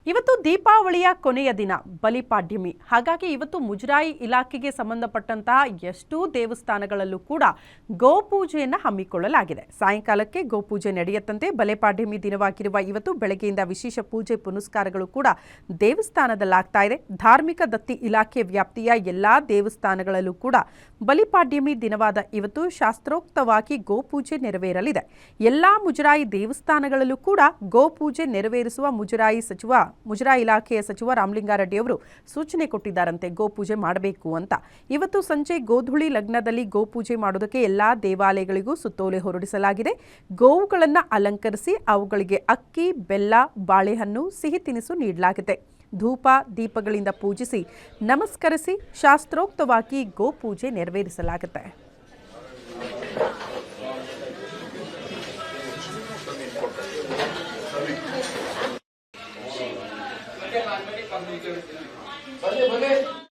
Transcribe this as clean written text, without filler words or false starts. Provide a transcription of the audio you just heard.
ಇವತ್ತು ದೀಪಾವಳಿಯ ಕೊನೆಯ ದಿನ ಬಲಿಪಾಡ್ಯಮಿ. ಹಾಗಾಗಿ ಇವತ್ತು ಮುಜರಾಯಿ ಇಲಾಖೆಗೆ ಸಂಬಂಧಪಟ್ಟಂತಹ ಎಷ್ಟೋ ದೇವಸ್ಥಾನಗಳಲ್ಲೂ ಕೂಡ ಗೋಪೂಜೆಯನ್ನು ಹಮ್ಮಿಕೊಳ್ಳಲಾಗಿದೆ. ಸಾಯಂಕಾಲಕ್ಕೆ ಗೋಪೂಜೆ ನಡೆಯುತ್ತಂತೆ. ಬಲಿಪಾಡ್ಯಮಿ ದಿನವಾಗಿರುವ ಇವತ್ತು ಬೆಳಗ್ಗೆಯಿಂದ ವಿಶೇಷ ಪೂಜೆ ಪುನಸ್ಕಾರಗಳು ಕೂಡ ದೇವಸ್ಥಾನದಲ್ಲಾಗ್ತಾ ಇದೆ. ಧಾರ್ಮಿಕ ದತ್ತಿ ಇಲಾಖೆ ವ್ಯಾಪ್ತಿಯ ಎಲ್ಲಾ ದೇವಸ್ಥಾನಗಳಲ್ಲೂ ಕೂಡ ಬಲಿಪಾಡ್ಯಮಿ ದಿನವಾದ ಇವತ್ತು ಶಾಸ್ತ್ರೋಕ್ತವಾಗಿ ಗೋಪೂಜೆ ನೆರವೇರಲಿದೆ. ಎಲ್ಲಾ ಮುಜರಾಯಿ ದೇವಸ್ಥಾನಗಳಲ್ಲೂ ಕೂಡ ಗೋಪೂಜೆ ನೆರವೇರಿಸುವ ಮುಜರಾಯಿ ಇಲಾಖೆಯ ಸಚಿವ ರಾಮಲಿಂಗಾರೆಡ್ಡಿ ಅವರು ಸೂಚನೆ ಕೊಟ್ಟಿದ್ದಾರಂತೆ ಗೋಪೂಜೆ ಮಾಡಬೇಕು ಅಂತ. ಇವತ್ತು ಸಂಜೆ ಗೋಧೂಳಿ ಲಗ್ನದಲ್ಲಿ ಗೋಪೂಜೆ ಮಾಡೋದಕ್ಕೆ ಎಲ್ಲಾ ದೇವಾಲಯಗಳಿಗೂ ಸುತ್ತೋಲೆ ಹೊರಡಿಸಲಾಗಿದೆ. ಗೋವುಗಳನ್ನು ಅಲಂಕರಿಸಿ ಅವುಗಳಿಗೆ ಅಕ್ಕಿ, ಬೆಲ್ಲ, ಬಾಳೆಹಣ್ಣು, ಸಿಹಿ ತಿನಿಸು ನೀಡಲಾಗಿದೆ. ಧೂಪ ದೀಪಗಳಿಂದ ಪೂಜಿಸಿ ನಮಸ್ಕರಿಸಿ ಶಾಸ್ತ್ರೋಕ್ತವಾಗಿ ಗೋಪೂಜೆ ನೆರವೇರಿಸಲಾಗುತ್ತೆ. भले